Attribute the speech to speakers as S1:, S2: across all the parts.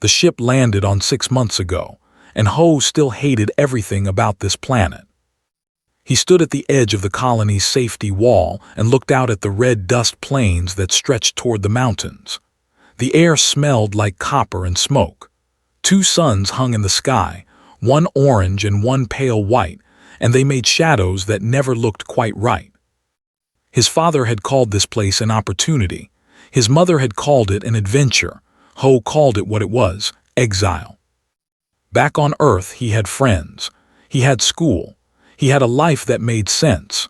S1: The ship landed on 6 months ago, and Ho still hated everything about this planet. He stood at the edge of the colony's safety wall and looked out at the red dust plains that stretched toward the mountains. The air smelled like copper and smoke. 2 suns hung in the sky, one orange and one pale white, and they made shadows that never looked quite right. His father had called this place an opportunity. His mother had called it an adventure. Ho called it what it was, exile. Back on Earth, he had friends. He had school. He had a life that made sense.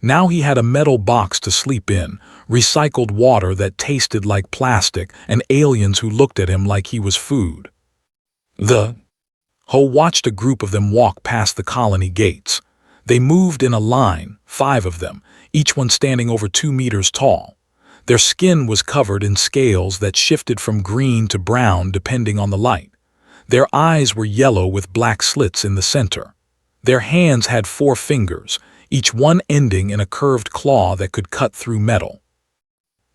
S1: Now he had a metal box to sleep in, recycled water that tasted like plastic, and aliens who looked at him like he was food. Ho watched a group of them walk past the colony gates. They moved in a line, 5 of them, each one standing over 2 meters tall. Their skin was covered in scales that shifted from green to brown depending on the light. Their eyes were yellow with black slits in the center. Their hands had 4 fingers, each one ending in a curved claw that could cut through metal.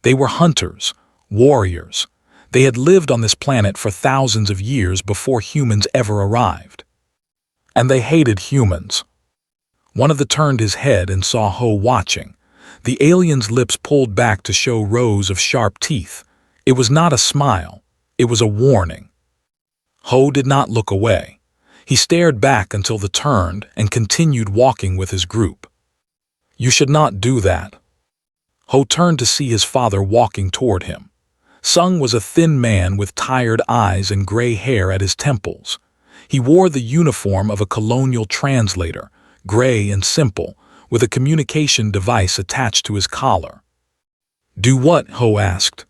S1: They were hunters, warriors. They had lived on this planet for thousands of years before humans ever arrived. And they hated humans. One of them turned his head and saw Ho watching. The alien's lips pulled back to show rows of sharp teeth. It was not a smile. It was a warning. Ho did not look away. He stared back until the turned and continued walking with his group. "You should not do that." Ho turned to see his father walking toward him. Sung was a thin man with tired eyes and gray hair at his temples. He wore the uniform of a colonial translator, gray and simple, with a communication device attached to his collar. "Do what?" Ho asked.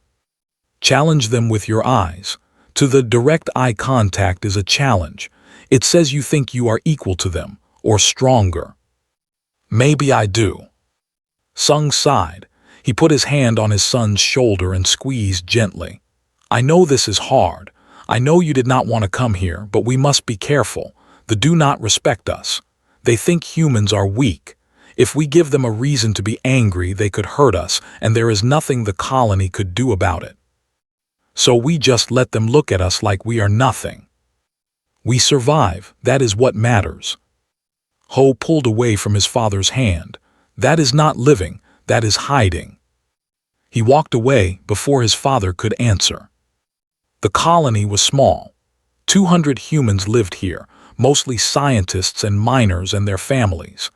S1: "Challenge them with your eyes. To the direct eye contact is a challenge. It says you think you are equal to them, or stronger." "Maybe I do." Sung sighed. He put his hand on his son's shoulder and squeezed gently. "I know this is hard. I know you did not want to come here, but we must be careful. They do not respect us. They think humans are weak. If we give them a reason to be angry, they could hurt us, and there is nothing the colony could do about it. So we just let them look at us like we are nothing. We survive, that is what matters." Ho pulled away from his father's hand. "That is not living, that is hiding." He walked away before his father could answer. The colony was small. 200 humans lived here, mostly scientists and miners and their families.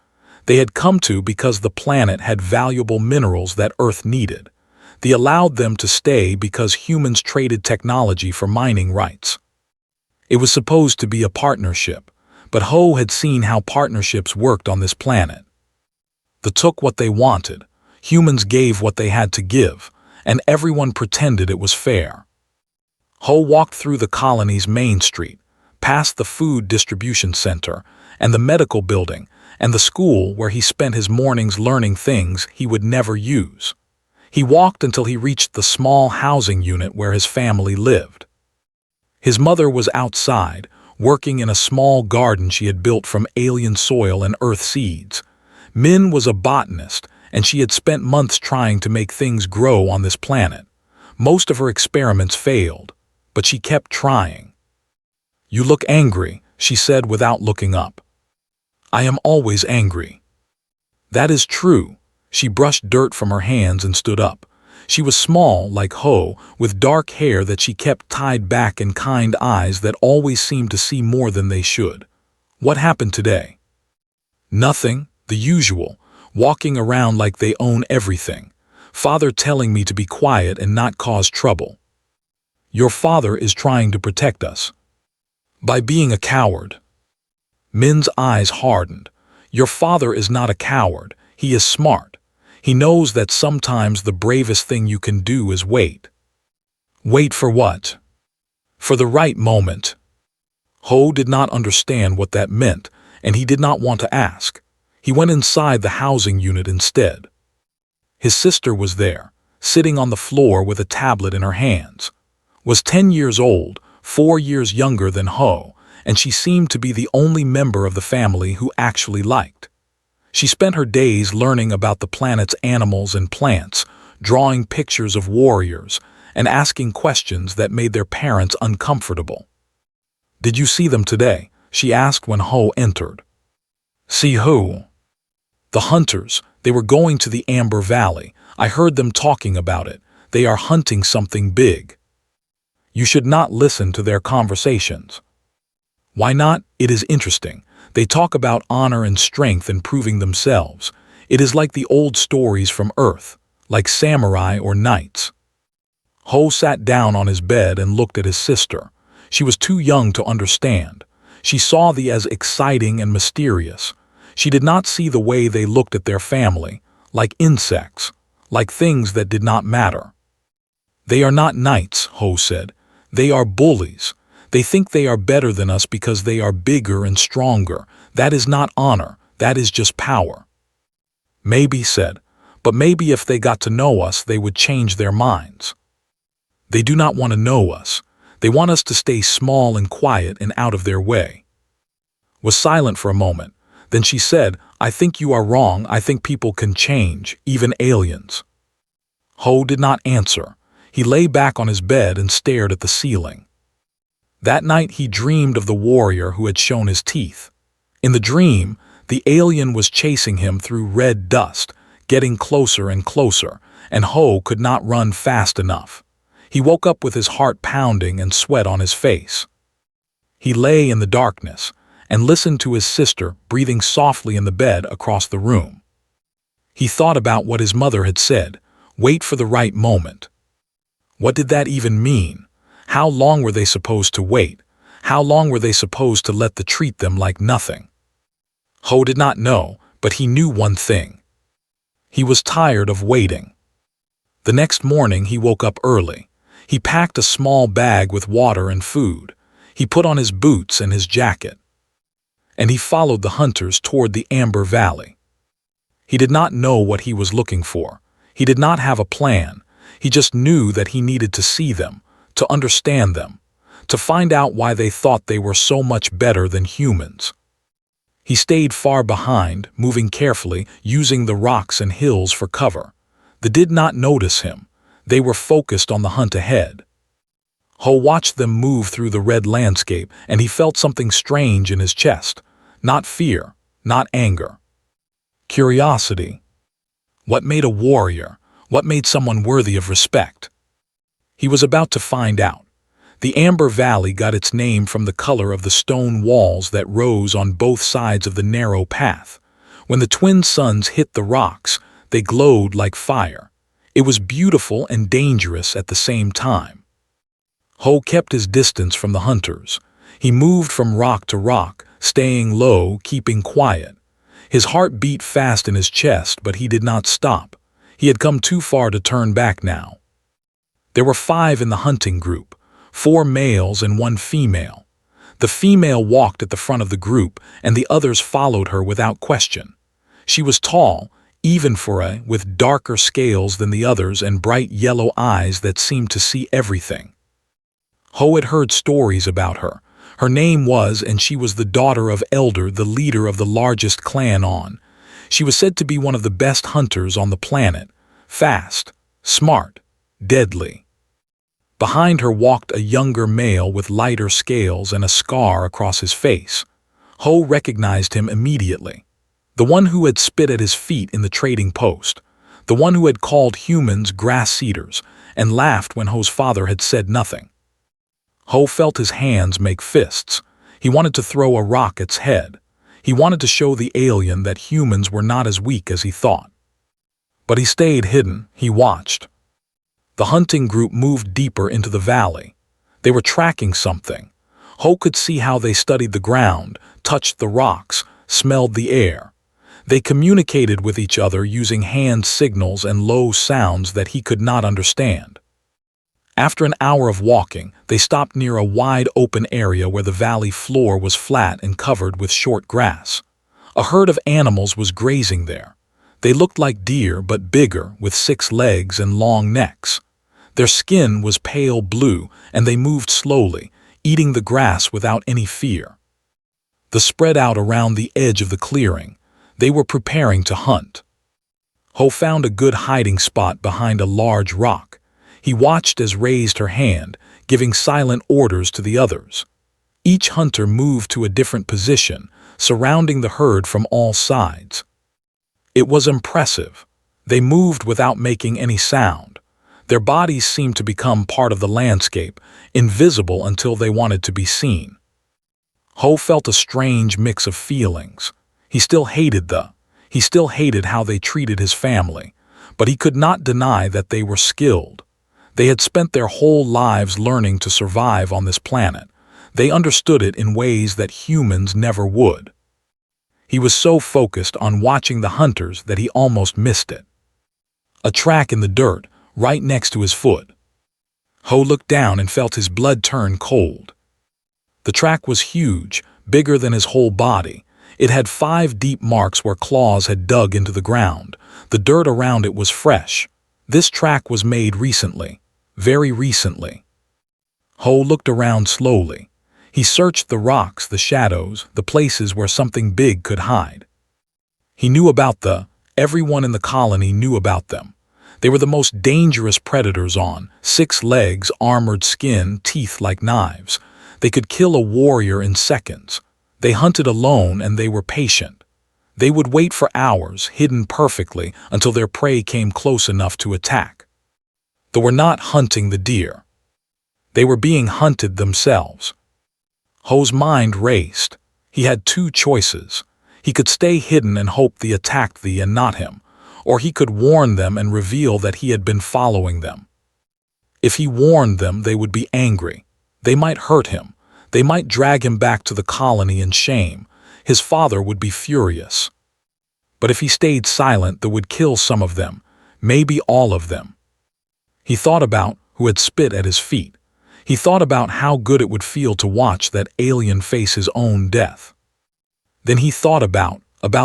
S1: They had come to because the planet had valuable minerals that Earth needed. They allowed them to stay because humans traded technology for mining rights. It was supposed to be a partnership, but Ho had seen how partnerships worked on this planet. They took what they wanted, humans gave what they had to give, and everyone pretended it was fair. Ho walked through the colony's main street, past the food distribution center, and the medical building, and the school where he spent his mornings learning things he would never use. He walked until he reached the small housing unit where his family lived. His mother was outside, working in a small garden she had built from alien soil and earth seeds. Min was a botanist, and she had spent months trying to make things grow on this planet. Most of her experiments failed, but she kept trying. "You look angry," she said without looking up. "I am always angry." "That is true." She brushed dirt from her hands and stood up. She was small, like Ho, with dark hair that she kept tied back and kind eyes that always seemed to see more than they should. "What happened today?" "Nothing, the usual, walking around like they own everything. Father telling me to be quiet and not cause trouble." "Your father is trying to protect us." "By being a coward." Min's eyes hardened. "Your father is not a coward. He is smart. He knows that sometimes the bravest thing you can do is wait." "Wait for what?" "For the right moment." Ho did not understand what that meant, and he did not want to ask. He went inside the housing unit instead. His sister was there, sitting on the floor with a tablet in her hands. Was 10 years old, 4 years younger than Ho, and she seemed to be the only member of the family who actually liked. She spent her days learning about the planet's animals and plants, drawing pictures of warriors, and asking questions that made their parents uncomfortable. "Did you see them today?" she asked when Ho entered. "See who?" "The hunters. They were going to the Amber Valley. I heard them talking about it. They are hunting something big." "You should not listen to their conversations." "Why not? It is interesting. They talk about honor and strength and proving themselves. It is like the old stories from Earth, like samurai or knights." Ho sat down on his bed and looked at his sister. She was too young to understand. She saw the as exciting and mysterious. She did not see the way they looked at their family, like insects, like things that did not matter. "They are not knights," Ho said. "They are bullies. They think they are better than us because they are bigger and stronger. That is not honor, that is just power." "Maybe," said, "but maybe if they got to know us they would change their minds." "They do not want to know us. They want us to stay small and quiet and out of their way." Was silent for a moment. Then she said, "I think you are wrong. I think people can change, even aliens." Ho did not answer. He lay back on his bed and stared at the ceiling. That night he dreamed of the warrior who had shown his teeth. In the dream, the alien was chasing him through red dust, getting closer and closer, and Ho could not run fast enough. He woke up with his heart pounding and sweat on his face. He lay in the darkness and listened to his sister breathing softly in the bed across the room. He thought about what his mother had said, "Wait for the right moment." What did that even mean? How long were they supposed to wait? How long were they supposed to let treat them like nothing? Ho did not know, but he knew one thing. He was tired of waiting. The next morning he woke up early. He packed a small bag with water and food. He put on his boots and his jacket. And he followed the hunters toward the Amber Valley. He did not know what he was looking for. He did not have a plan. He just knew that he needed to see them, to understand them, to find out why they thought they were so much better than humans. He stayed far behind, moving carefully, using the rocks and hills for cover. They did not notice him. They were focused on the hunt ahead. Ho watched them move through the red landscape, and he felt something strange in his chest. Not fear, not anger. Curiosity. What made a warrior? What made someone worthy of respect? He was about to find out. The Amber Valley got its name from the color of the stone walls that rose on both sides of the narrow path. When the twin suns hit the rocks, they glowed like fire. It was beautiful and dangerous at the same time. Ho kept his distance from the hunters. He moved from rock to rock, staying low, keeping quiet. His heart beat fast in his chest, but he did not stop. He had come too far to turn back now. There were 5 in the hunting group, 4 males and 1 female. The female walked at the front of the group, and the others followed her without question. She was tall, even for with darker scales than the others and bright yellow eyes that seemed to see everything. Ho had heard stories about her. Her name was, and she was the daughter of Elder, the leader of the largest clan on. She was said to be one of the best hunters on the planet. Fast, smart, deadly. Behind her walked a younger male with lighter scales and a scar across his face. Ho recognized him immediately. The one who had spit at his feet in the trading post. The one who had called humans grass-eaters and laughed when Ho's father had said nothing. Ho felt his hands make fists. He wanted to throw a rock at its head. He wanted to show the alien that humans were not as weak as he thought. But he stayed hidden. He watched. The hunting group moved deeper into the valley. They were tracking something. Ho could see how they studied the ground, touched the rocks, smelled the air. They communicated with each other using hand signals and low sounds that he could not understand. After an hour of walking, they stopped near a wide open area where the valley floor was flat and covered with short grass. A herd of animals was grazing there. They looked like deer but bigger, with 6 legs and long necks. Their skin was pale blue, and they moved slowly, eating the grass without any fear. They spread out around the edge of the clearing. They were preparing to hunt. Ho found a good hiding spot behind a large rock. He watched as raised her hand, giving silent orders to the others. Each hunter moved to a different position, surrounding the herd from all sides. It was impressive. They moved without making any sound. Their bodies seemed to become part of the landscape, invisible until they wanted to be seen. Ho felt a strange mix of feelings. He still hated how they treated his family, but he could not deny that they were skilled. They had spent their whole lives learning to survive on this planet. They understood it in ways that humans never would. He was so focused on watching the hunters that he almost missed it. A track in the dirt, right next to his foot. Ho looked down and felt his blood turn cold. The track was huge, bigger than his whole body. It had 5 deep marks where claws had dug into the ground. The dirt around it was fresh. This track was made recently, very recently. Ho looked around slowly. He searched the rocks, the shadows, the places where something big could hide. He knew about everyone in the colony knew about them. They were the most dangerous predators on 6 legs, armored skin, teeth like knives. They could kill a warrior in seconds. They hunted alone and they were patient. They would wait for hours, hidden perfectly, until their prey came close enough to attack. They were not hunting the deer. They were being hunted themselves. Ho's mind raced. He had 2 choices. He could stay hidden and hope they attacked and not him, or he could warn them and reveal that he had been following them. If he warned them, they would be angry. They might hurt him. They might drag him back to the colony in shame. His father would be furious. But if he stayed silent, they would kill some of them, maybe all of them. He thought about who had spit at his feet. He thought about how good it would feel to watch that alien face his own death. Then he thought about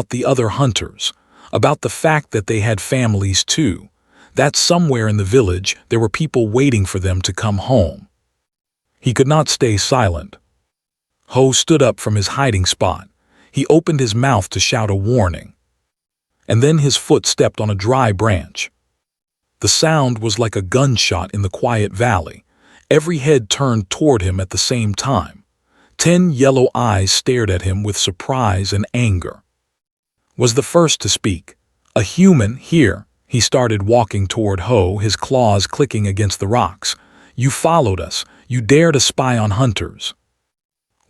S1: the other hunters, about the fact that they had families too, that somewhere in the village there were people waiting for them to come home. He could not stay silent. Ho stood up from his hiding spot. He opened his mouth to shout a warning. And then his foot stepped on a dry branch. The sound was like a gunshot in the quiet valley. Every head turned toward him at the same time. 10 yellow eyes stared at him with surprise and anger. Was the first to speak. A human, here. He started walking toward Ho, his claws clicking against the rocks. You followed us. You dare to spy on hunters.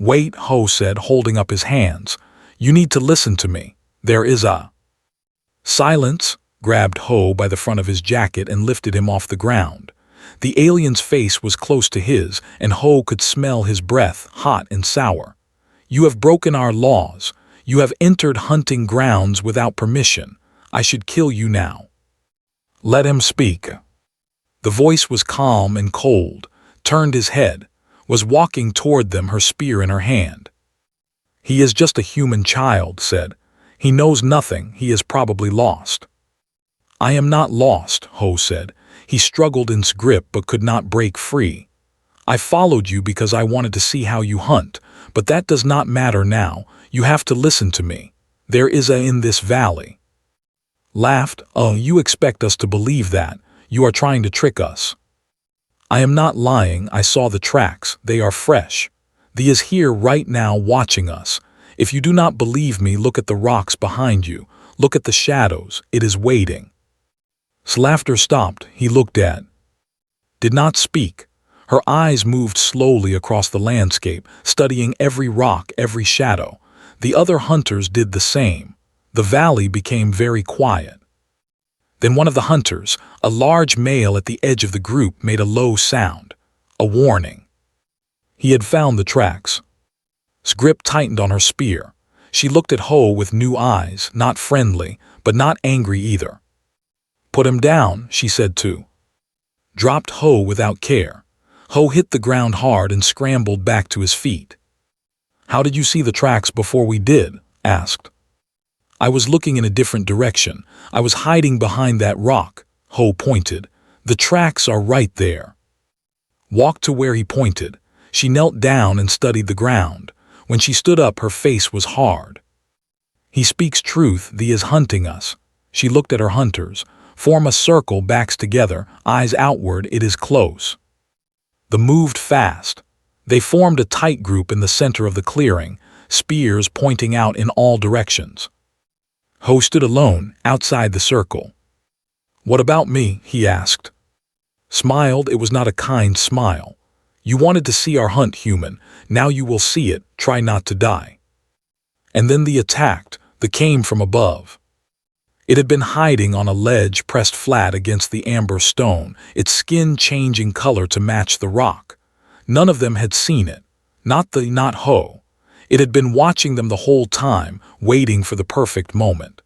S1: Wait, Ho said, holding up his hands. You need to listen to me. There is a... Silence, grabbed Ho by the front of his jacket and lifted him off the ground. The alien's face was close to his, and Ho could smell his breath, hot and sour. You have broken our laws. You have entered hunting grounds without permission. I should kill you now. Let him speak. The voice was calm and cold, turned his head, was walking toward them, her spear in her hand. He is just a human child, said. He knows nothing. He is probably lost. I am not lost, Ho said. He struggled in his grip but could not break free. I followed you because I wanted to see how you hunt, but that does not matter now. You have to listen to me. There is a in this valley. Laughed, oh, you expect us to believe that. You are trying to trick us. I am not lying. I saw the tracks. They are fresh. The is here right now watching us. If you do not believe me, look at the rocks behind you. Look at the shadows. It is waiting. His laughter stopped. He looked at. Did not speak. Her eyes moved slowly across the landscape, studying every rock, every shadow. The other hunters did the same. The valley became very quiet. Then one of the hunters, a large male at the edge of the group, made a low sound. A warning. He had found the tracks. His grip tightened on her spear. She looked at Ho with new eyes, not friendly, but not angry either. Put him down, she said too. Dropped Ho without care. Ho hit the ground hard and scrambled back to his feet. How did you see the tracks before we did? Asked. I was looking in a different direction. I was hiding behind that rock. Ho pointed. The tracks are right there. Walked to where he pointed. She knelt down and studied the ground. When she stood up, her face was hard. He speaks truth. Thee is hunting us. She looked at her hunters. Form a circle, backs together, eyes outward, it is close. The moved fast. They formed a tight group in the center of the clearing, spears pointing out in all directions. Ho stood alone, outside the circle. "What about me?" he asked. Smiled, it was not a kind smile. "You wanted to see our hunt, human. Now you will see it, try not to die." And then the attacked, that came from above. It had been hiding on a ledge pressed flat against the amber stone, its skin changing color to match the rock. None of them had seen it. Not Ho. It had been watching them the whole time, waiting for the perfect moment.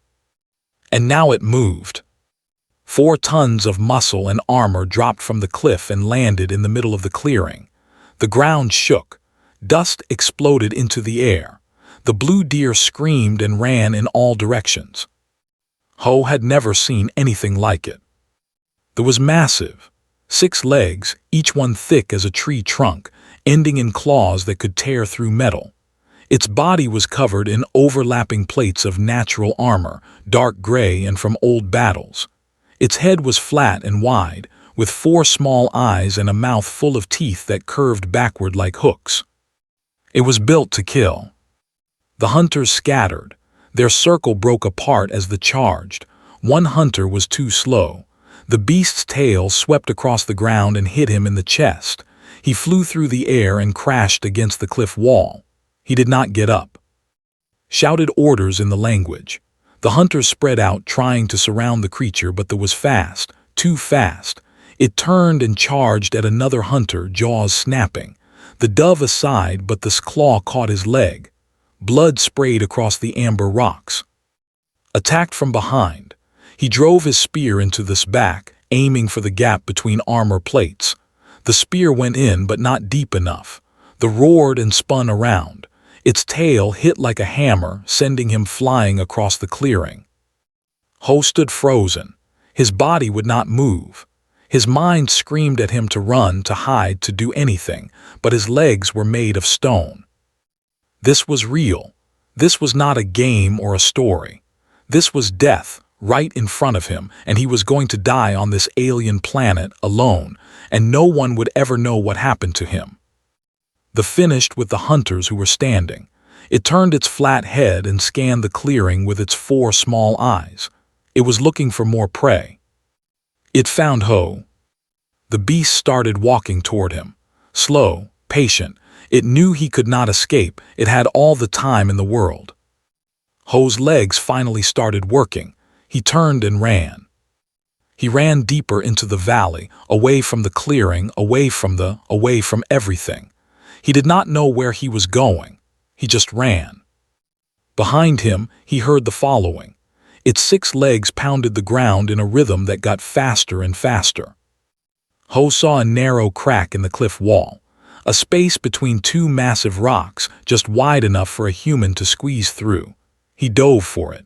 S1: And now it moved. 4 tons of muscle and armor dropped from the cliff and landed in the middle of the clearing. The ground shook. Dust exploded into the air. The blue deer screamed and ran in all directions. Ho had never seen anything like it. It was massive. 6 legs, each one thick as a tree trunk, ending in claws that could tear through metal. Its body was covered in overlapping plates of natural armor, dark gray and from old battles. Its head was flat and wide, with 4 small eyes and a mouth full of teeth that curved backward like hooks. It was built to kill. The hunters scattered. Their circle broke apart as they charged. One hunter was too slow. The beast's tail swept across the ground and hit him in the chest. He flew through the air and crashed against the cliff wall. He did not get up. Shouted orders in the language. The hunters spread out, trying to surround the creature, but it was fast, too fast. It turned and charged at another hunter, jaws snapping. The dove aside, but the claw caught his leg. Blood sprayed across the amber rocks. Attacked from behind. He drove his spear into this back, aiming for the gap between armor plates. The spear went in, but not deep enough. The roared and spun around. Its tail hit like a hammer, sending him flying across the clearing. Ho stood frozen. His body would not move. His mind screamed at him to run, to hide, to do anything, but his legs were made of stone. This was real. This was not a game or a story. This was death, right in front of him, and he was going to die on this alien planet alone, and no one would ever know what happened to him. The finished with the hunters who were standing. It turned its flat head and scanned the clearing with its 4 small eyes. It was looking for more prey. It found Ho. The beast started walking toward him. Slow, patient. It knew he could not escape. It had all the time in the world. Ho's legs finally started working. He turned and ran. He ran deeper into the valley, away from the clearing, away from everything. He did not know where he was going. He just ran. Behind him, he heard the following. Its 6 legs pounded the ground in a rhythm that got faster and faster. Ho saw a narrow crack in the cliff wall. A space between 2 massive rocks, just wide enough for a human to squeeze through. He dove for it.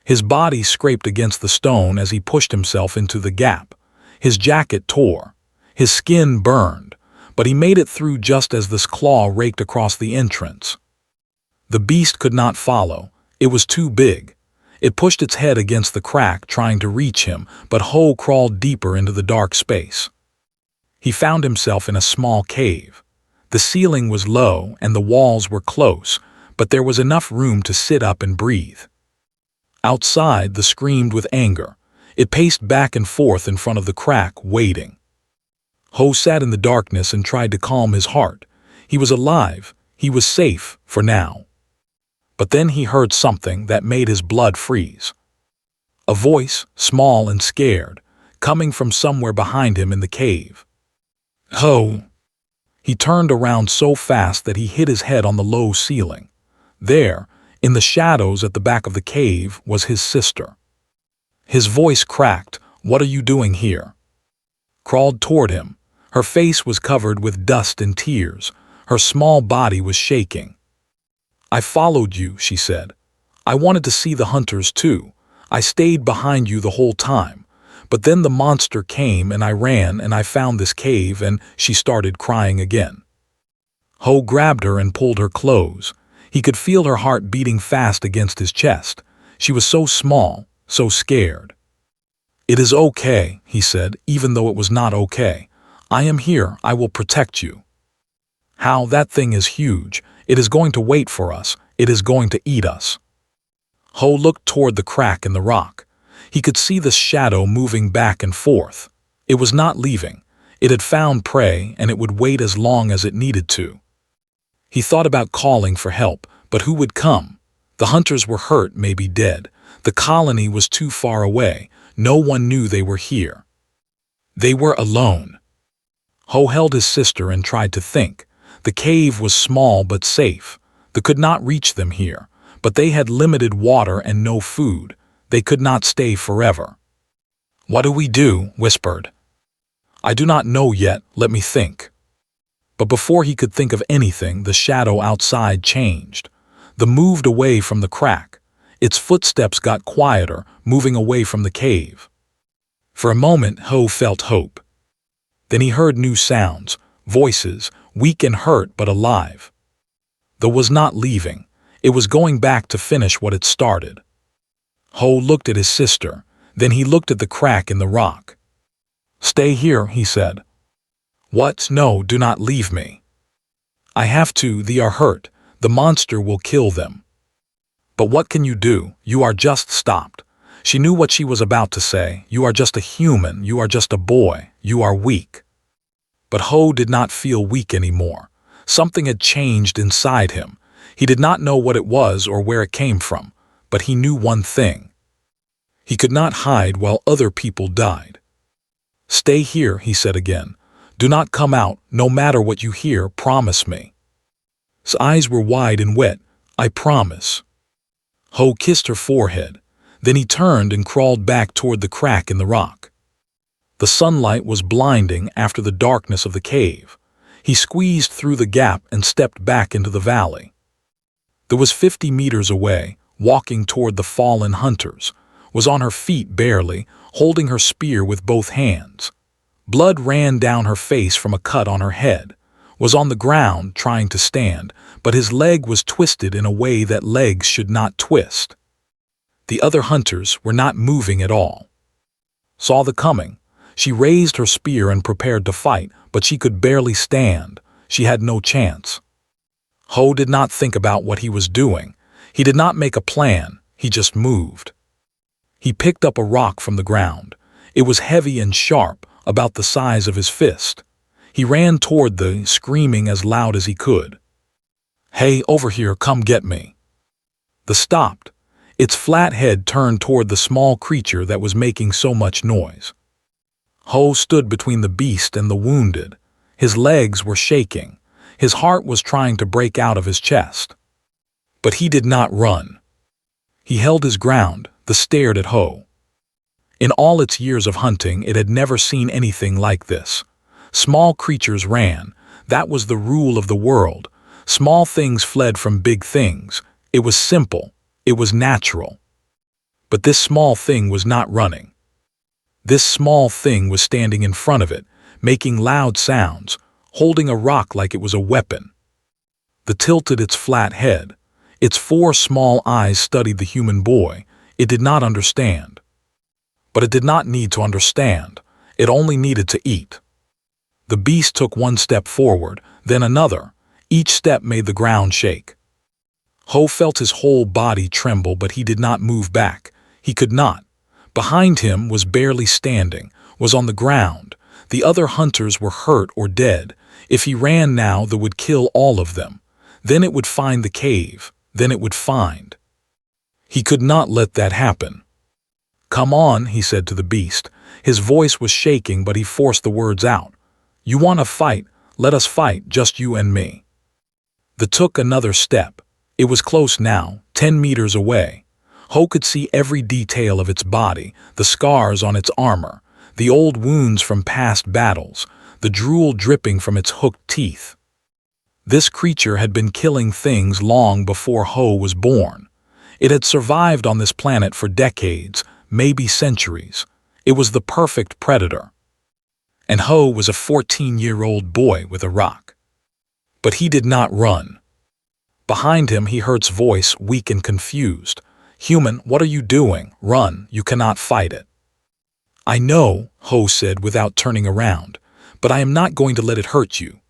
S1: His body scraped against the stone as he pushed himself into the gap. His jacket tore. His skin burned, but he made it through just as this claw raked across the entrance. The beast could not follow. It was too big. It pushed its head against the crack, trying to reach him, but Ho crawled deeper into the dark space. He found himself in a small cave. The ceiling was low and the walls were close, but there was enough room to sit up and breathe. Outside, the screamed with anger. It paced back and forth in front of the crack, waiting. Ho sat in the darkness and tried to calm his heart. He was alive. He was safe, for now. But then he heard something that made his blood freeze. A voice, small and scared, coming from somewhere behind him in the cave. Ho! He turned around so fast that he hit his head on the low ceiling. There, in the shadows at the back of the cave, was his sister. His voice cracked. "What are you doing here?" Crawled toward him. Her face was covered with dust and tears. Her small body was shaking. "I followed you," she said. "I wanted to see the hunters too. I stayed behind you the whole time. But then the monster came and I ran and I found this cave," and she started crying again. Ho grabbed her and pulled her close. He could feel her heart beating fast against his chest. She was so small, so scared. "It is okay," he said, even though it was not okay. "I am here. I will protect you." "How? That thing is huge. It is going to wait for us. It is going to eat us." Ho looked toward the crack in the rock. He could see the shadow moving back and forth. It was not leaving. It had found prey, and it would wait as long as it needed to. He thought about calling for help, but who would come? The hunters were hurt, maybe dead. The colony was too far away. No one knew they were here. They were alone. Ho held his sister and tried to think. The cave was small but safe. They could not reach them here, but they had limited water and no food. They could not stay forever. "What do we do?" whispered. "I do not know yet. Let me think." But before he could think of anything, the shadow outside changed. They moved away from the crack. Its footsteps got quieter, moving away from the cave. For a moment, Ho felt hope. Then he heard new sounds, voices, weak and hurt but alive. They was not leaving. It was going back to finish what it started. Ho looked at his sister. Then he looked at the crack in the rock. "Stay here," he said. "What? No, do not leave me." "I have to. They are hurt. The monster will kill them." "But what can you do? You are just stopped." She knew what she was about to say. "You are just a human. You are just a boy. You are weak." But Ho did not feel weak anymore. Something had changed inside him. He did not know what it was or where it came from, but he knew one thing. He could not hide while other people died. "Stay here," he said again. "Do not come out, no matter what you hear, promise me." His eyes were wide and wet. "I promise." Ho kissed her forehead. Then he turned and crawled back toward the crack in the rock. The sunlight was blinding after the darkness of the cave. He squeezed through the gap and stepped back into the valley. There was 50 meters away, walking toward the fallen hunters, was on her feet barely, holding her spear with both hands. Blood ran down her face from a cut on her head, was on the ground trying to stand, but his leg was twisted in a way that legs should not twist. The other hunters were not moving at all. Saw the coming. She raised her spear and prepared to fight, but she could barely stand. She had no chance. Ho did not think about what he was doing. He did not make a plan. He just moved. He picked up a rock from the ground. It was heavy and sharp, about the size of his fist. He ran toward them, screaming as loud as he could. "Hey, over here, come get me." They stopped. Its flat head turned toward the small creature that was making so much noise. Ho stood between the beast and the wounded. His legs were shaking. His heart was trying to break out of his chest. But he did not run. He held his ground. They stared at Ho. In all its years of hunting, it had never seen anything like this. Small creatures ran. That was the rule of the world. Small things fled from big things. It was simple. It was natural. But this small thing was not running. This small thing was standing in front of it, making loud sounds, holding a rock like it was a weapon. They tilted its flat head. Its 4 small eyes studied the human boy. It did not understand. But it did not need to understand. It only needed to eat. The beast took 1 step forward, then another. Each step made the ground shake. Ho felt his whole body tremble, but he did not move back. He could not. Behind him was barely standing, was on the ground. The other hunters were hurt or dead. If he ran now, they would kill all of them. Then it would find the cave. Then it would find. He could not let that happen. "Come on," he said to the beast. His voice was shaking, but he forced the words out. "You want to fight? Let us fight, just you and me." They took another step. It was close now, 10 meters away. Ho could see every detail of its body, the scars on its armor, the old wounds from past battles, the drool dripping from its hooked teeth. This creature had been killing things long before Ho was born. It had survived on this planet for decades, maybe centuries. It was the perfect predator. And Ho was a 14-year-old boy with a rock. But he did not run. Behind him he heard its voice, weak and confused. "Human, what are you doing? Run, you cannot fight it." "I know," Ho said without turning around, "but I am not going to let it hurt you."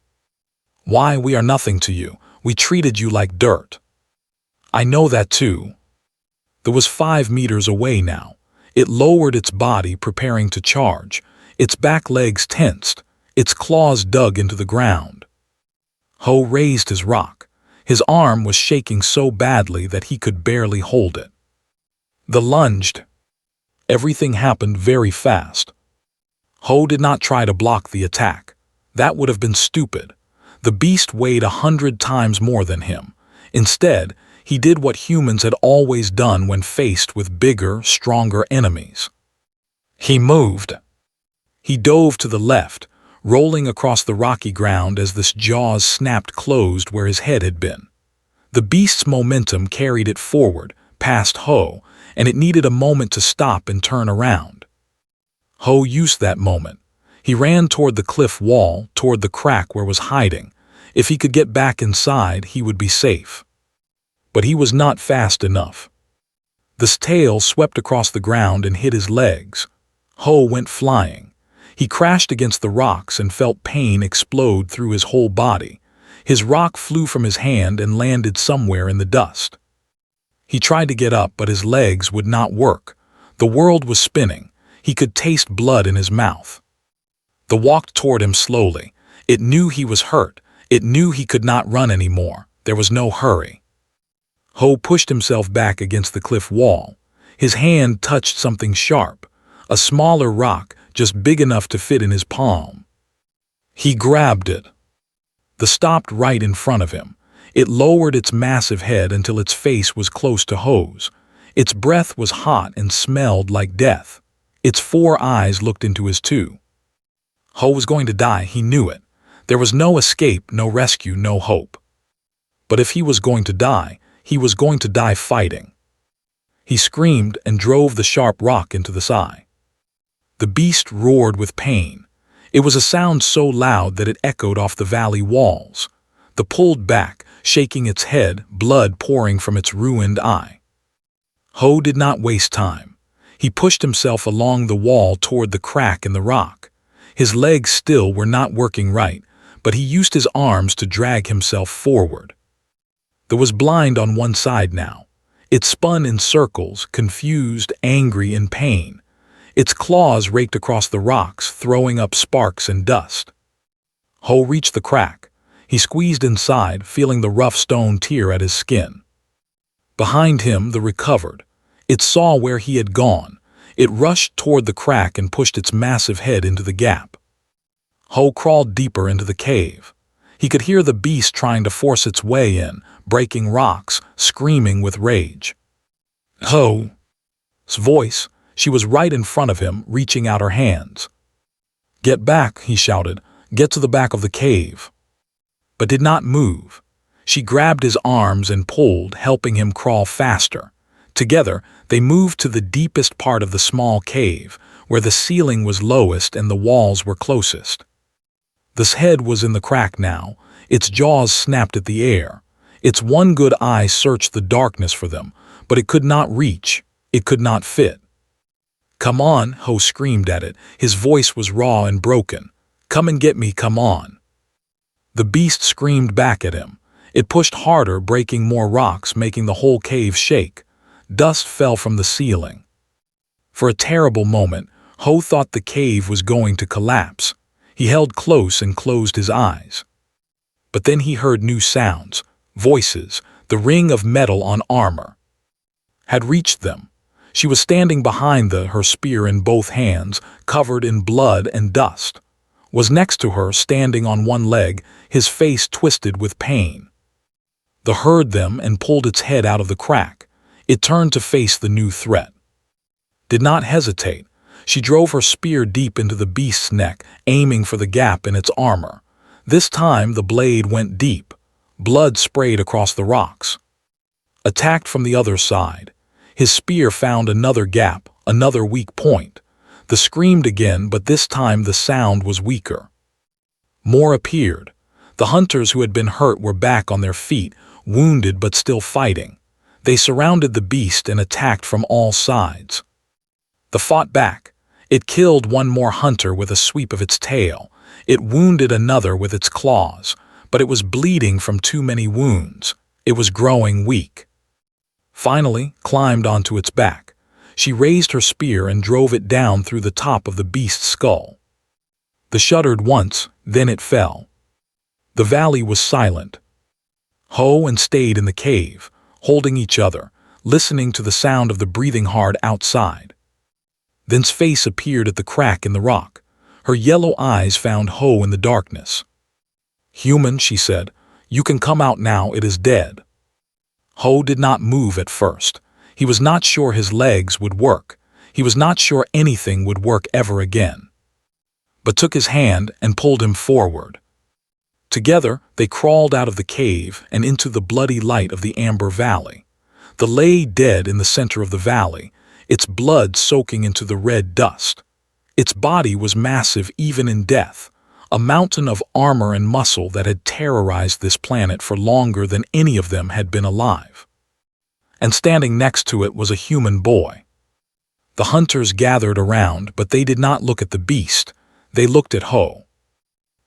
S1: "Why, we are nothing to you. We treated you like dirt." "I know that too." There was 5 meters away now. It lowered its body, preparing to charge. Its back legs tensed. Its claws dug into the ground. Ho raised his rock. His arm was shaking so badly that he could barely hold it. The lunged. Everything happened very fast. Ho did not try to block the attack. That would have been stupid. The beast weighed 100 times more than him. Instead, he did what humans had always done when faced with bigger, stronger enemies. He moved. He dove to the left, rolling across the rocky ground as the jaws snapped closed where his head had been. The beast's momentum carried it forward, past Ho, and it needed a moment to stop and turn around. Ho used that moment. He ran toward the cliff wall, toward the crack where was hiding. If he could get back inside, he would be safe. But he was not fast enough. The tail swept across the ground and hit his legs. Ho went flying. He crashed against the rocks and felt pain explode through his whole body. His rock flew from his hand and landed somewhere in the dust. He tried to get up, but his legs would not work. The world was spinning. He could taste blood in his mouth. The walked toward him slowly. It knew he was hurt. It knew he could not run anymore. There was no hurry. Ho pushed himself back against the cliff wall. His hand touched something sharp, a smaller rock just big enough to fit in his palm. He grabbed it. The stopped right in front of him. It lowered its massive head until its face was close to Ho's. Its breath was hot and smelled like death. Its 4 eyes looked into his too. Ho was going to die, he knew it. There was no escape, no rescue, no hope. But if he was going to die, he was going to die fighting. He screamed and drove the sharp rock into the sky. The beast roared with pain. It was a sound so loud that it echoed off the valley walls. The pulled back, shaking its head, blood pouring from its ruined eye. Ho did not waste time. He pushed himself along the wall toward the crack in the rock. His legs still were not working right, but he used his arms to drag himself forward. There was blind on one side now. It spun in circles, confused, angry, in pain. Its claws raked across the rocks, throwing up sparks and dust. Ho reached the crack. He squeezed inside, feeling the rough stone tear at his skin. Behind him, the recovered. It saw where he had gone. It rushed toward the crack and pushed its massive head into the gap. Ho crawled deeper into the cave. He could hear the beast trying to force its way in, breaking rocks, screaming with rage. Ho's voice. She was right in front of him, reaching out her hands. "Get back," he shouted. "Get to the back of the cave." But did not move. She grabbed his arms and pulled, helping him crawl faster. Together, they moved to the deepest part of the small cave, where the ceiling was lowest and the walls were closest. This head was in the crack now. Its jaws snapped at the air. Its one good eye searched the darkness for them, but it could not reach. It could not fit. "Come on," Ho screamed at it. His voice was raw and broken. "Come and get me, come on." The beast screamed back at him. It pushed harder, breaking more rocks, making the whole cave shake. Dust fell from the ceiling. For a terrible moment, Ho thought the cave was going to collapse. He held close and closed his eyes. But then he heard new sounds, voices, the ring of metal on armor. Had reached them. She was standing behind her spear in both hands, covered in blood and dust. Was next to her, standing on one leg, his face twisted with pain. The heard them and pulled its head out of the crack. It turned to face the new threat. Did not hesitate. She drove her spear deep into the beast's neck, aiming for the gap in its armor. This time the blade went deep. Blood sprayed across the rocks. Attacked from the other side. His spear found another gap, another weak point. The screamed again, but this time the sound was weaker. More appeared. The hunters who had been hurt were back on their feet, wounded but still fighting. They surrounded the beast and attacked from all sides. They fought back. It killed one more hunter with a sweep of its tail. It wounded another with its claws, but it was bleeding from too many wounds. It was growing weak. Finally, climbed onto its back. She raised her spear and drove it down through the top of the beast's skull. The shuddered once, then it fell. The valley was silent. Ho and stayed in the cave, holding each other, listening to the sound of the breathing hard outside. Then's face appeared at the crack in the rock. Her yellow eyes found Ho in the darkness. "Human," she said, "you can come out now, it is dead." Ho did not move at first. He was not sure his legs would work. He was not sure anything would work ever again. But took his hand and pulled him forward. Together, they crawled out of the cave and into the bloody light of the amber valley. The lay dead in the center of the valley, its blood soaking into the red dust. Its body was massive even in death, a mountain of armor and muscle that had terrorized this planet for longer than any of them had been alive. And standing next to it was a human boy. The hunters gathered around, but they did not look at the beast. They looked at Ho.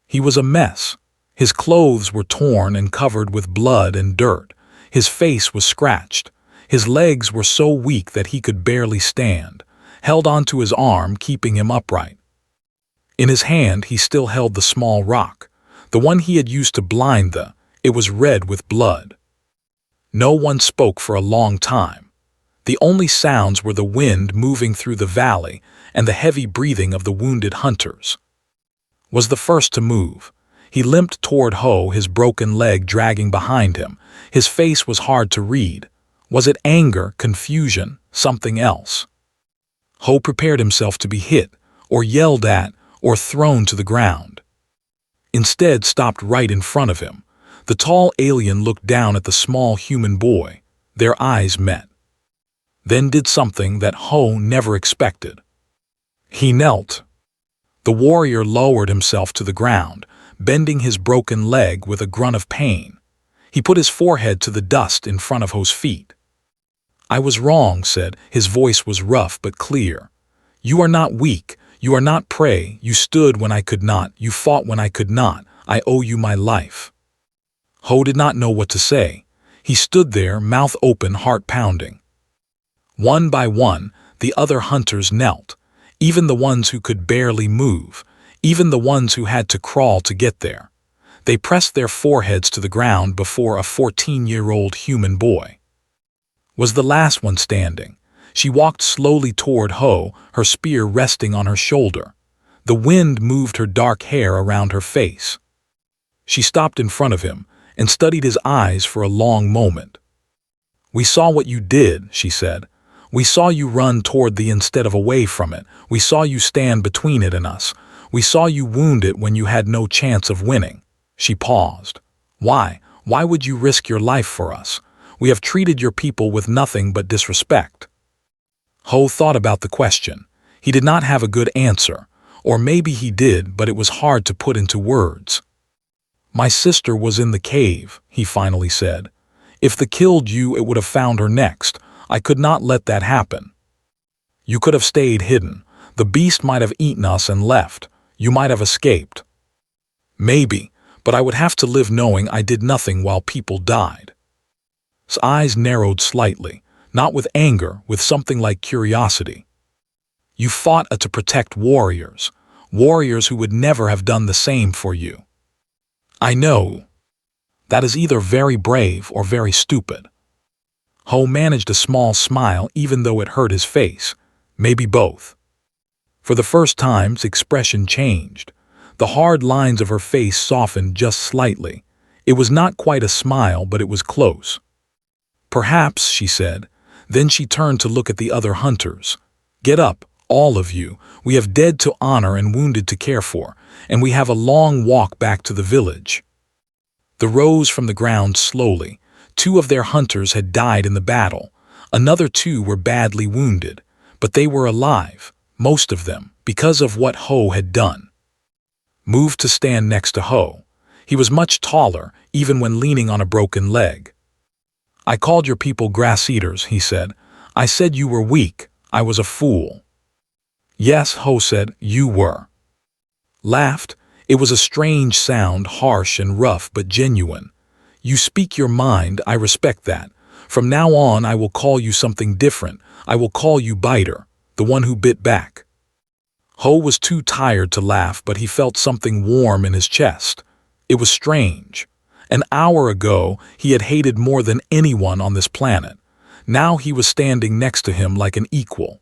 S1: He was a mess. His clothes were torn and covered with blood and dirt. His face was scratched. His legs were so weak that he could barely stand, held onto his arm, keeping him upright. In his hand he still held the small rock, the one he had used to blind the. It was red with blood. No one spoke for a long time. The only sounds were the wind moving through the valley and the heavy breathing of the wounded hunters. Was the first to move. He limped toward Ho, his broken leg dragging behind him. His face was hard to read. Was it anger, confusion, something else? Ho prepared himself to be hit, or yelled at, or thrown to the ground. Instead, stopped right in front of him. The tall alien looked down at the small human boy. Their eyes met. Then did something that Ho never expected. He knelt. The warrior lowered himself to the ground, bending his broken leg with a grunt of pain. He put his forehead to the dust in front of Ho's feet. "I was wrong," said. His voice was rough but clear. "You are not weak. You are not prey. You stood when I could not. You fought when I could not. I owe you my life." Ho did not know what to say. He stood there, mouth open, heart pounding. One by one, the other hunters knelt, even the ones who could barely move, even the ones who had to crawl to get there. They pressed their foreheads to the ground before a 14-year-old human boy. Was the last one standing. She walked slowly toward Ho, her spear resting on her shoulder. The wind moved her dark hair around her face. She stopped in front of him and studied his eyes for a long moment. "We saw what you did," she said. "We saw you run toward the instead of away from it. We saw you stand between it and us. We saw you wound it when you had no chance of winning." She paused. "Why? Why would you risk your life for us? We have treated your people with nothing but disrespect." Ho thought about the question. He did not have a good answer, or maybe he did, but it was hard to put into words. "My sister was in the cave," he finally said. "If the killed you, it would have found her next. I could not let that happen. You could have stayed hidden. The beast might have eaten us and left. You might have escaped." "Maybe, but I would have to live knowing I did nothing while people died." His eyes narrowed slightly, not with anger, with something like curiosity. "You fought to protect warriors, warriors who would never have done the same for you." "I know. That is either very brave or very stupid." Ho managed a small smile even though it hurt his face. Maybe both. For the first time, his expression changed. The hard lines of her face softened just slightly. It was not quite a smile, but it was close. "Perhaps," she said. Then she turned to look at the other hunters. "Get up, all of you. We have dead to honor and wounded to care for, and we have a long walk back to the village." They rose from the ground slowly. 2 of their hunters had died in the battle. Another 2 were badly wounded, but they were alive, most of them, because of what Ho had done. Moved to stand next to Ho. He was much taller, even when leaning on a broken leg. "I called your people grass eaters," he said. "I said you were weak. I was a fool." Yes, Ho said, you were. Laughed. It was a strange sound, harsh and rough but genuine. You speak your mind, I respect that. From now on I will call you something different. I will call you Biter, the one who bit back. Ho was too tired to laugh, but he felt something warm in his chest. It was strange. An hour ago, he had hated more than anyone on this planet. Now he was standing next to him like an equal.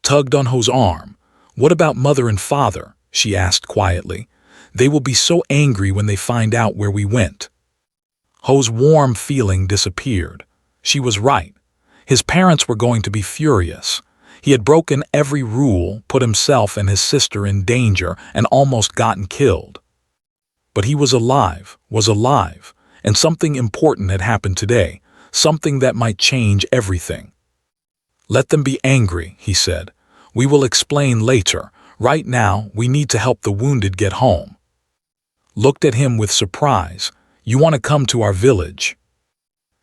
S1: Tugged on Ho's arm. What about Mother and Father? She asked quietly. They will be so angry when they find out where we went. Ho's warm feeling disappeared. She was right. His parents were going to be furious. He had broken every rule, put himself and his sister in danger, and almost gotten killed. But he was alive, and something important had happened today, something that might change everything. Let them be angry, he said. We will explain later. Right now, we need to help the wounded get home. Looked at him with surprise. You want to come to our village?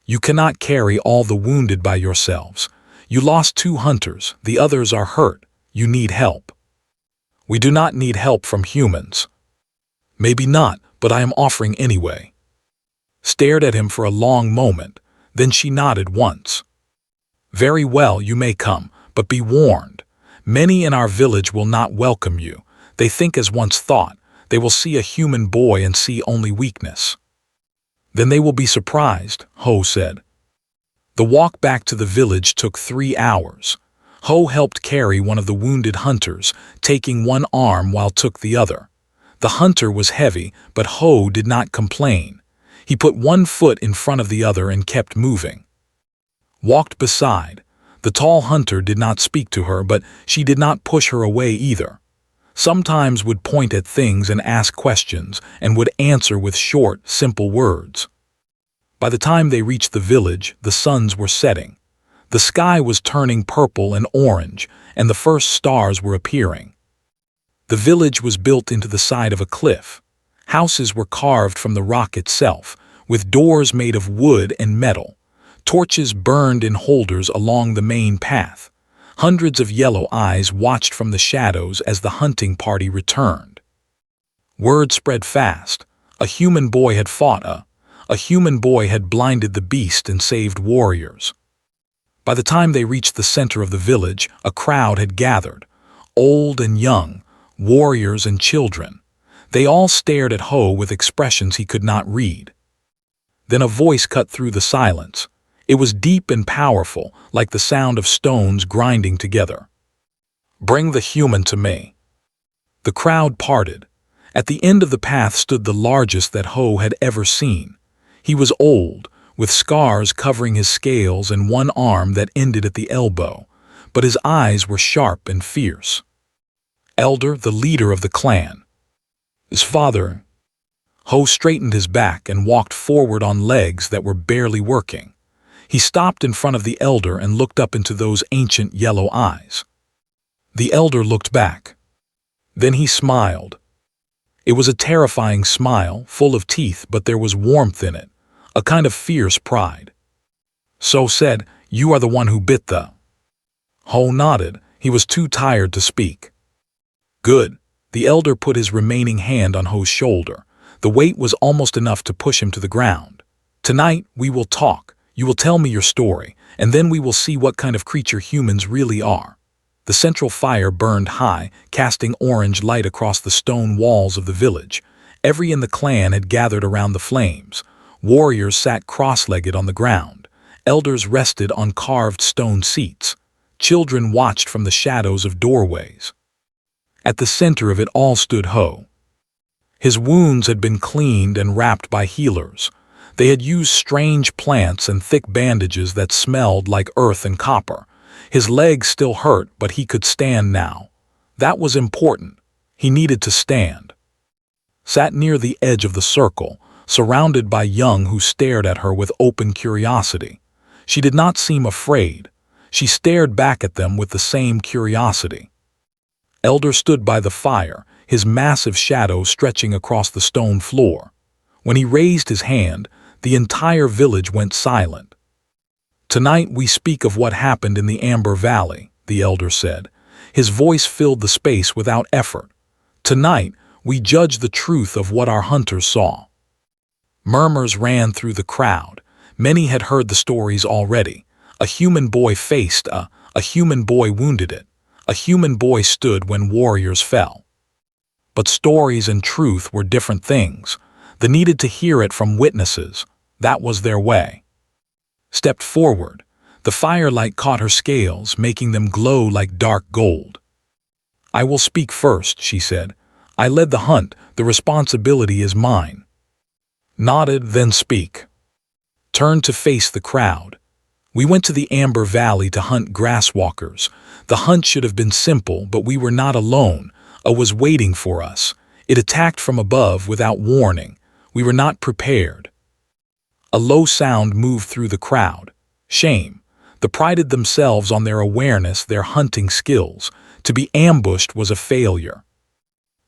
S1: You cannot carry all the wounded by yourselves. You lost 2 hunters, the others are hurt. You need help. We do not need help from humans. Maybe not, but I am offering anyway. Stared at him for a long moment, then she nodded once. Very well, you may come, but be warned. Many in our village will not welcome you. They think as once thought. They will see a human boy and see only weakness. Then they will be surprised, Ho said. The walk back to the village took 3 hours. Ho helped carry one of the wounded hunters, taking one arm while took the other. The hunter was heavy, but Ho did not complain. He put one foot in front of the other and kept moving. Walked beside. The tall hunter did not speak to her, but she did not push her away either. Sometimes would point at things and ask questions, and would answer with short, simple words. By the time they reached the village, the suns were setting. The sky was turning purple and orange, and the first stars were appearing. The village was built into the side of a cliff. Houses were carved from the rock itself, with doors made of wood and metal. Torches burned in holders along the main path. Hundreds of yellow eyes watched from the shadows as the hunting party returned. Word spread fast. A human boy had fought a human boy had blinded the beast and saved warriors. By the time they reached the center of the village, a crowd had gathered. Old and young, warriors and children. They all stared at Ho with expressions he could not read. Then a voice cut through the silence. It was deep and powerful, like the sound of stones grinding together. Bring the human to me. The crowd parted. At the end of the path stood the largest that Ho had ever seen. He was old, with scars covering his scales and one arm that ended at the elbow, but his eyes were sharp and fierce. Elder, the leader of the clan. His father. Ho straightened his back and walked forward on legs that were barely working. He stopped in front of the elder and looked up into those ancient yellow eyes. The elder looked back. Then he smiled. It was a terrifying smile, full of teeth, but there was warmth in it, a kind of fierce pride. So said, you are the one who bit the. Ho nodded. He was too tired to speak. Good. The elder put his remaining hand on Ho's shoulder. The weight was almost enough to push him to the ground. Tonight, we will talk. You will tell me your story, and then we will see what kind of creature humans really are. The central fire burned high, casting orange light across the stone walls of the village. Every in the clan had gathered around the flames. Warriors sat cross-legged on the ground. Elders rested on carved stone seats. Children watched from the shadows of doorways. At the center of it all stood Ho. His wounds had been cleaned and wrapped by healers. They had used strange plants and thick bandages that smelled like earth and copper. His legs still hurt, but he could stand now. That was important. He needed to stand. Sat near the edge of the circle, surrounded by young who stared at her with open curiosity. She did not seem afraid. She stared back at them with the same curiosity. Elder stood by the fire, his massive shadow stretching across the stone floor. When he raised his hand, the entire village went silent. Tonight we speak of what happened in the Amber Valley, the elder said. His voice filled the space without effort. "Tonight, we judge the truth of what our hunters saw." Murmurs ran through the crowd. Many had heard the stories already. A human boy faced a human boy wounded it. A human boy stood when warriors fell. But stories and truth were different things. They needed to hear it from witnesses. That was their way. Stepped forward. The firelight caught her scales, making them glow like dark gold. "I will speak first," she said. "I led the hunt. The responsibility is mine." Nodded, "Then speak." Turned to face the crowd. "We went to the Amber Valley to hunt grasswalkers. The hunt should have been simple, but we were not alone. A was waiting for us. It attacked from above without warning. We were not prepared." A low sound moved through the crowd. Shame. They prided themselves on their awareness, their hunting skills. To be ambushed was a failure.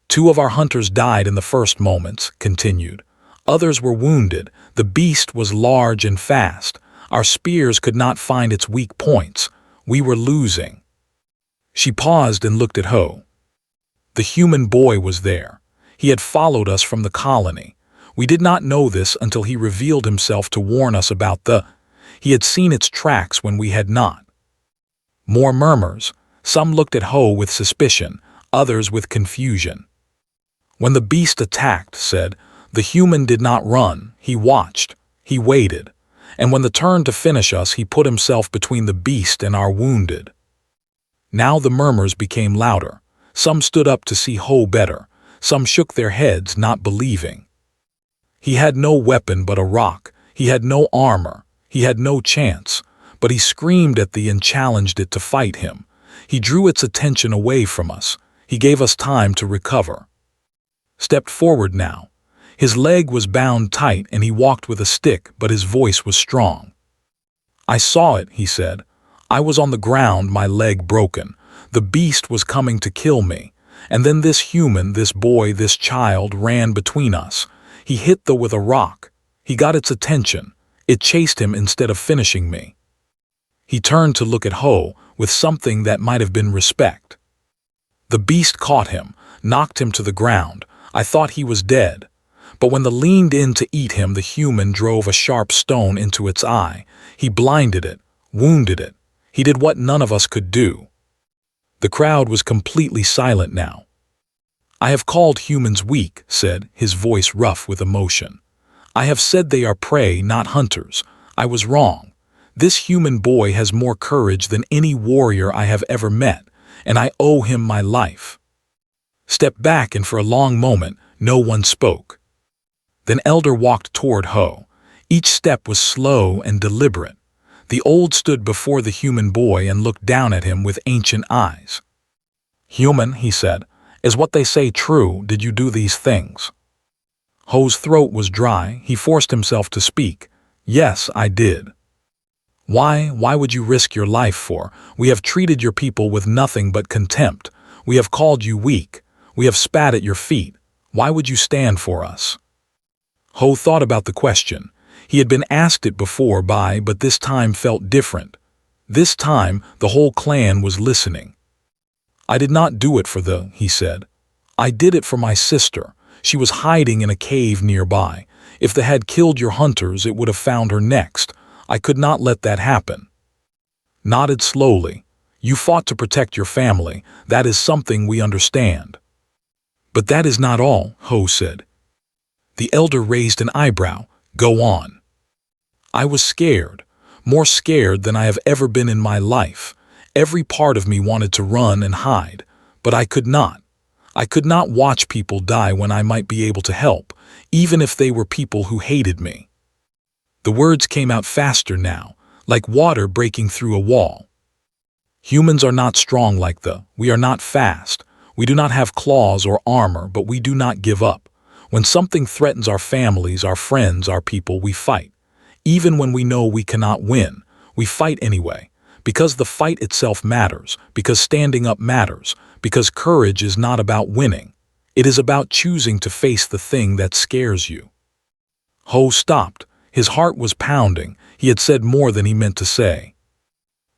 S1: "Two of our hunters died in the first moments," continued. "Others were wounded. The beast was large and fast. Our spears could not find its weak points. We were losing." She paused and looked at Ho. The human boy was there. He had followed us from the colony. We did not know this until he revealed himself to warn us about he had seen its tracks when we had not. More murmurs. Some looked at Ho with suspicion, others with confusion. "When the beast attacked," said, "the human did not run. He watched. He waited. And when the turn to finish us, he put himself between the beast and our wounded." Now the murmurs became louder. Some stood up to see Ho better. Some shook their heads, not believing. "He had no weapon but a rock. He had no armor. He had no chance. But he screamed at and challenged it to fight him. He drew its attention away from us. He gave us time to recover." Stepped forward now. His leg was bound tight and he walked with a stick, but his voice was strong. "I saw it," he said. "I was on the ground, my leg broken. The beast was coming to kill me. And then this human, this boy, this child ran between us. He hit with a rock. He got its attention. It chased him instead of finishing me." He turned to look at Ho with something that might have been respect. "The beast caught him, knocked him to the ground. I thought he was dead. But when the leaned in to eat him, the human drove a sharp stone into its eye. He blinded it, wounded it. He did what none of us could do." The crowd was completely silent now. "I have called humans weak," said, his voice rough with emotion. "I have said they are prey, not hunters. I was wrong. This human boy has more courage than any warrior I have ever met, and I owe him my life." Stepped back, and for a long moment, no one spoke. Then Elder walked toward Ho. Each step was slow and deliberate. The old stood before the human boy and looked down at him with ancient eyes. "Human," he said, "is what they say true? Did you do these things?" Ho's throat was dry. He forced himself to speak. "Yes, I did." Why would you risk your life for? We have treated your people with nothing but contempt. We have called you weak. We have spat at your feet. Why would you stand for us?" Ho thought about the question. He had been asked it before but this time felt different. This time, the whole clan was listening. "I did not do it for he said. "I did it for my sister. She was hiding in a cave nearby. If they had killed your hunters, it would have found her next. I could not let that happen." Nodded slowly. "You fought to protect your family. That is something we understand." "But that is not all," Ho said. The elder raised an eyebrow. "Go on." "I was scared. More scared than I have ever been in my life. Every part of me wanted to run and hide, but I could not. I could not watch people die when I might be able to help, even if they were people who hated me." The words came out faster now, like water breaking through a wall. "Humans are not strong like we are not fast. We do not have claws or armor, but we do not give up. When something threatens our families, our friends, our people, we fight. Even when we know we cannot win, we fight anyway, because the fight itself matters, because standing up matters, because courage is not about winning. It is about choosing to face the thing that scares you." Ho stopped. His heart was pounding. He had said more than he meant to say.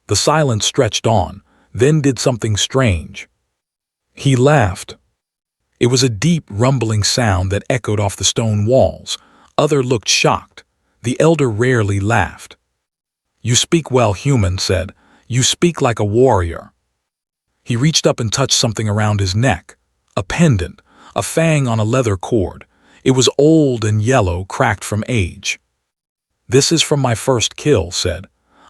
S1: The silence stretched on. then did something strange. He laughed. It was a deep, rumbling sound that echoed off the stone walls. Others looked shocked. The elder rarely laughed. "You speak well, human," said. "You speak like a warrior." He reached up and touched something around his neck. A pendant, a fang on a leather cord. It was old and yellow, cracked from age. "This is from my first kill," said.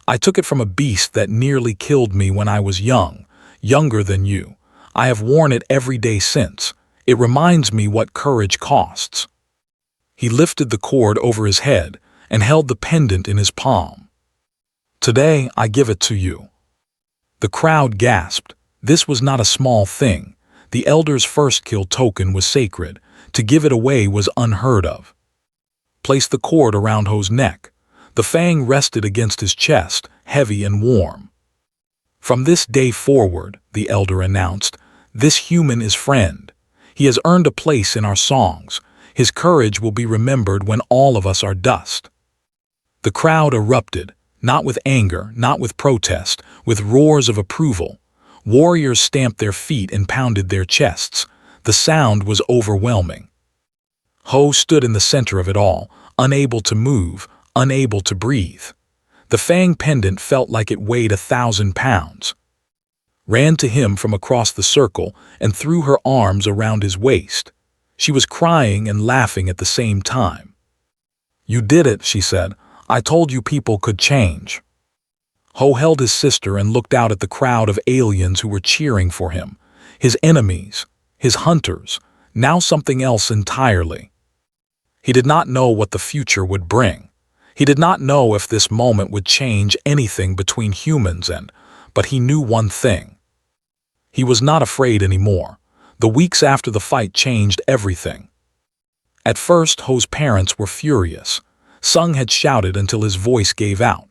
S1: "I took it from a beast that nearly killed me when I was young, younger than you. I have worn it every day since. It reminds me what courage costs." He lifted the cord over his head and held the pendant in his palm. "Today I give it to you." The crowd gasped. This was not a small thing. The elder's first kill token was sacred. To give it away was unheard of. Place the cord around Ho's neck. The fang rested against his chest, heavy and warm. "From this day forward," the elder announced, "this human is friend. He has earned a place in our songs. His courage will be remembered when all of us are dust." The crowd erupted, not with anger, not with protest, with roars of approval. Warriors stamped their feet and pounded their chests. The sound was overwhelming. Ho stood in the center of it all, unable to move, unable to breathe. The fang pendant felt like it weighed 1,000 pounds. Ran to him from across the circle and threw her arms around his waist. She was crying and laughing at the same time. "You did it," she said. "I told you people could change." Ho held his sister and looked out at the crowd of aliens who were cheering for him. His enemies, his hunters, now something else entirely. He did not know what the future would bring. He did not know if this moment would change anything between humans but he knew one thing. He was not afraid anymore. The weeks after the fight changed everything. At first, Ho's parents were furious. Sung had shouted until his voice gave out.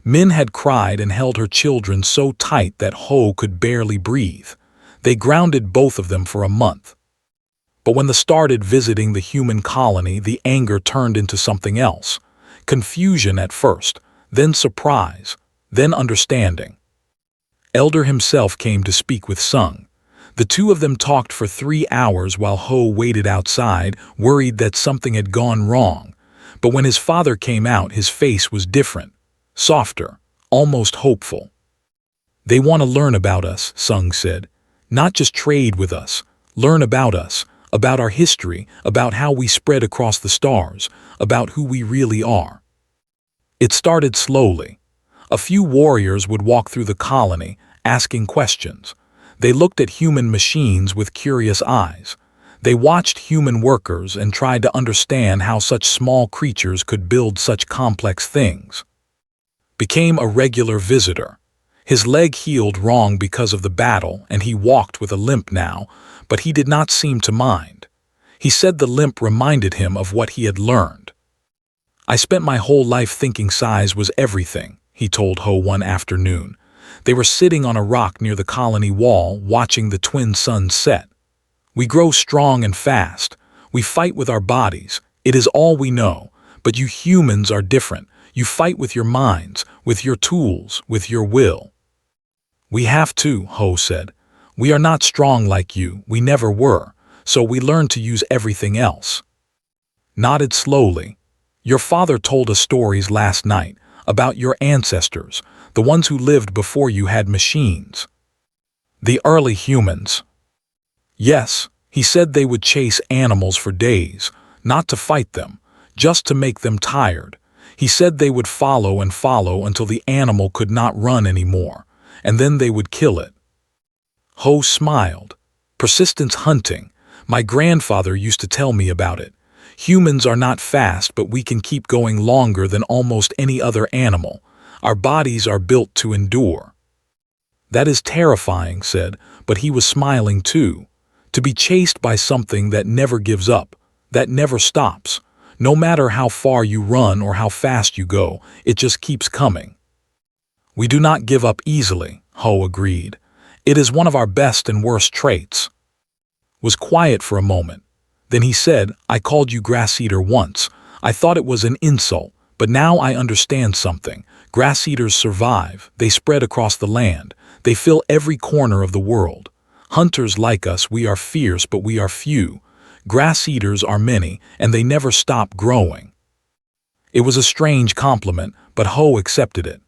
S1: Min had cried and held her children so tight that Ho could barely breathe. They grounded both of them for a month. But when they started visiting the human colony, the anger turned into something else. Confusion at first, then surprise, then understanding. Elder himself came to speak with Sung. The two of them talked for 3 hours while Ho waited outside, worried that something had gone wrong. But when his father came out, his face was different, softer, almost hopeful. "They want to learn about us," Sung said. "Not just trade with us. Learn about us, about our history, about how we spread across the stars, about who we really are." It started slowly. A few warriors would walk through the colony, asking questions. They looked at human machines with curious eyes. They watched human workers and tried to understand how such small creatures could build such complex things. Became a regular visitor. His leg healed wrong because of the battle, and he walked with a limp now, but he did not seem to mind. He said the limp reminded him of what he had learned. "I spent my whole life thinking size was everything," he told Ho one afternoon. They were sitting on a rock near the colony wall, watching the twin suns set. "We grow strong and fast. We fight with our bodies. It is all we know. But you humans are different. You fight with your minds, with your tools, with your will." "We have to," Ho said. "We are not strong like you. We never were. So we learn to use everything else." Nodded slowly. "Your father told us stories last night about your ancestors, the ones who lived before you had machines. The early humans." "Yes," he said, "they would chase animals for days, not to fight them, just to make them tired. He said they would follow and follow until the animal could not run anymore, and then they would kill it." Ho smiled. "Persistence hunting. My grandfather used to tell me about it. Humans are not fast, but we can keep going longer than almost any other animal. Our bodies are built to endure." "That is terrifying," said, but he was smiling too. To be chased by something that never gives up, that never stops. No matter how far you run or how fast you go, it just keeps coming. "We do not give up easily," Ho agreed. "It is one of our best and worst traits." Was quiet for a moment. Then he said, "I called you grass eater once. I thought it was an insult, But now I understand something. Grass eaters survive. They spread across the land. They fill every corner of the world. Hunters like us, we are fierce, but we are few. Grass eaters are many, and they never stop growing. It was a strange compliment, but Ho accepted it.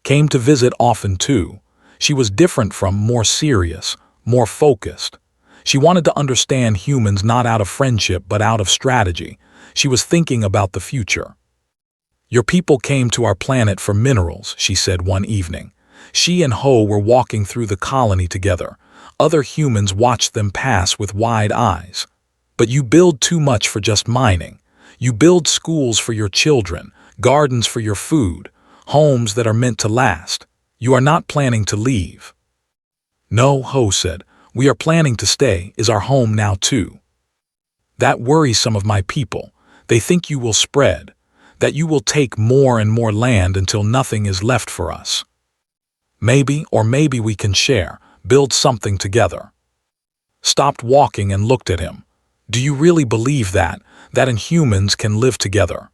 S1: Came to visit often too. She was different from, more serious, more focused. She wanted to understand humans not out of friendship but out of strategy. She was thinking about the future. Your people came to our planet for minerals, she said one evening. She and Ho were walking through the colony together. Other humans watched them pass with wide eyes. But you build too much for just mining. You build schools for your children, gardens for your food, homes that are meant to last. You are not planning to leave. No, Ho said. We are planning to stay. Is our home now too? That worries some of my people. They think you will spread, that you will take more and more land until nothing is left for us. Maybe, or maybe we can share, build something together. Stopped walking and looked at him. Do you really believe that humans can live together?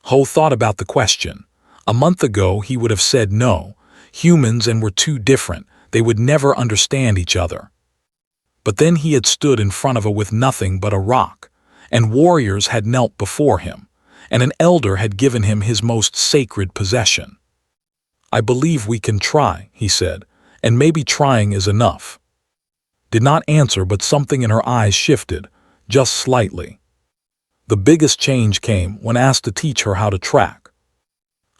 S1: Ho thought about the question. A month ago he would have said no. Humans and were too different. They would never understand each other. But then he had stood in front of a with nothing but a rock, and warriors had knelt before him, and an elder had given him his most sacred possession. I believe we can try, he said, and maybe trying is enough. Did not answer, but something in her eyes shifted, just slightly. The biggest change came when asked to teach her how to track.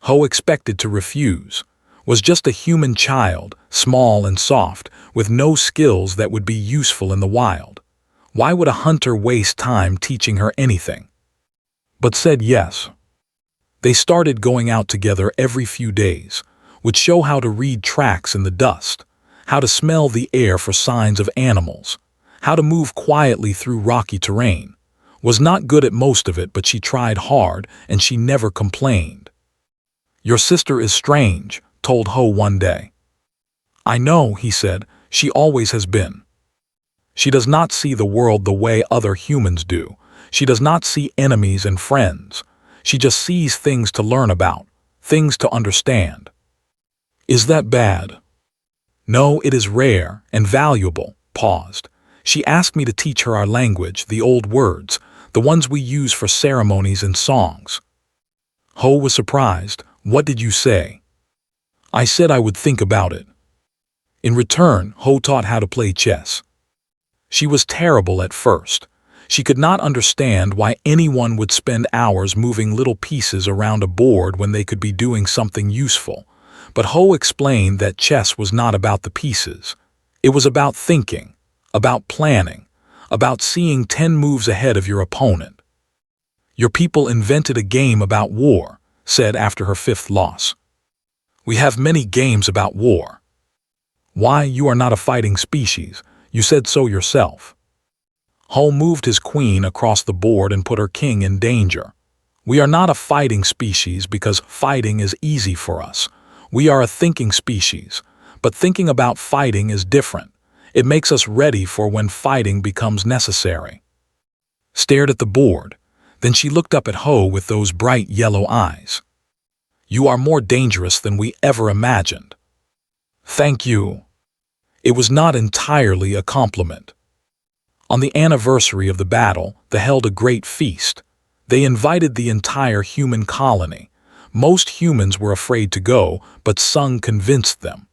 S1: Ho expected to refuse, was just a human child, small and soft, with no skills that would be useful in the wild. Why would a hunter waste time teaching her anything? But said yes. They started going out together every few days, would show how to read tracks in the dust, how to smell the air for signs of animals, how to move quietly through rocky terrain. Was not good at most of it, but she tried hard, and she never complained. Your sister is strange, told Ho one day. I know, he said, she always has been. She does not see the world the way other humans do. She does not see enemies and friends. She just sees things to learn about, things to understand. Is that bad? No, it is rare and valuable. Paused. She asked me to teach her our language, the old words, the ones we use for ceremonies and songs. Ho was surprised. What did you say? I said I would think about it. In return, Ho taught how to play chess. She was terrible at first. She could not understand why anyone would spend hours moving little pieces around a board when they could be doing something useful. But Ho explained that chess was not about the pieces. It was about thinking, about planning, about seeing 10 moves ahead of your opponent. Your people invented a game about war, said after her 5th loss. We have many games about war. Why, you are not a fighting species. You said so yourself. Ho moved his queen across the board and put her king in danger. We are not a fighting species because fighting is easy for us. We are a thinking species, but thinking about fighting is different. It makes us ready for when fighting becomes necessary. Stared at the board. Then she looked up at Ho with those bright yellow eyes. You are more dangerous than we ever imagined. Thank you. It was not entirely a compliment. On the anniversary of the battle, they held a great feast. They invited the entire human colony. Most humans were afraid to go, but Sung convinced them.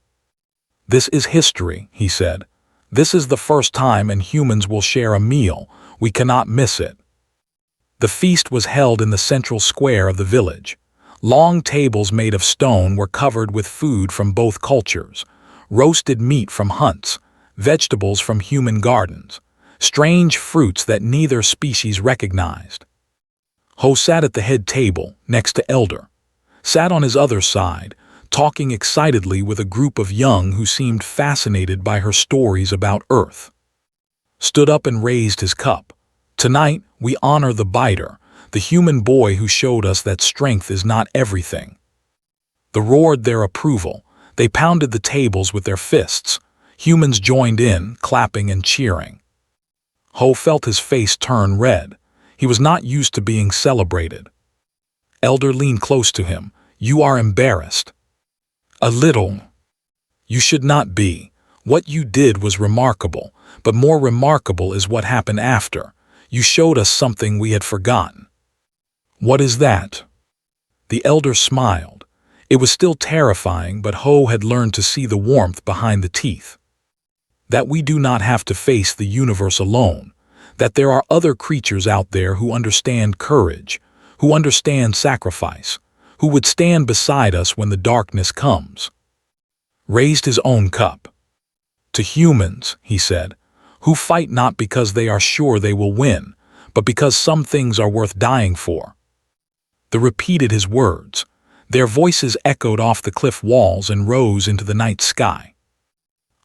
S1: This is history, he said. This is the first time and humans will share a meal. We cannot miss it. The feast was held in the central square of the village. Long tables made of stone were covered with food from both cultures. Roasted meat from hunts, vegetables from human gardens, strange fruits that neither species recognized. Ho sat at the head table, next to Elder. Sat on his other side, talking excitedly with a group of young who seemed fascinated by her stories about Earth. Stood up and raised his cup. Tonight, we honor the biter, the human boy who showed us that strength is not everything. They roared their approval. They pounded the tables with their fists. Humans joined in, clapping and cheering. Ho felt his face turn red. He was not used to being celebrated. Elder leaned close to him. "You are embarrassed." "A little." "You should not be. What you did was remarkable, but more remarkable is what happened after. You showed us something we had forgotten." "What is that?" The elder smiled. It was still terrifying, but Ho had learned to see the warmth behind the teeth. "That we do not have to face the universe alone, that there are other creatures out there who understand courage, who understand sacrifice, who would stand beside us when the darkness comes." Raised his own cup. "To humans," he said, "who fight not because they are sure they will win, but because some things are worth dying for." They repeated his words. Their voices echoed off the cliff walls and rose into the night sky.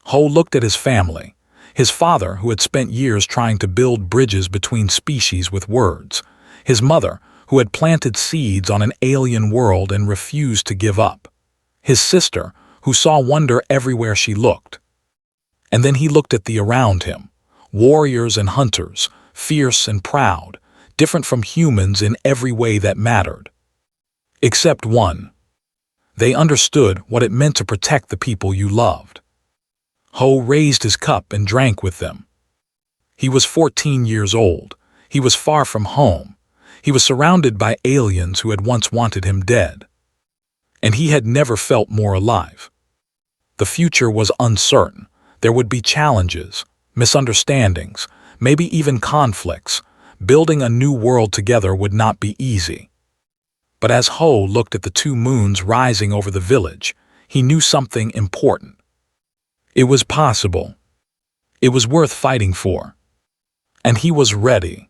S1: Ho looked at his family, his father who had spent years trying to build bridges between species with words, his mother who had planted seeds on an alien world and refused to give up, his sister who saw wonder everywhere she looked. And then he looked at the around him, warriors and hunters, fierce and proud, different from humans in every way that mattered. Except one. They understood what it meant to protect the people you loved. Ho raised his cup and drank with them. He was 14 years old. He was far from home. He was surrounded by aliens who had once wanted him dead. And he had never felt more alive. The future was uncertain. There would be challenges, misunderstandings, maybe even conflicts. Building a new world together would not be easy. But as Ho looked at the two moons rising over the village, he knew something important. It was possible. It was worth fighting for. And he was ready.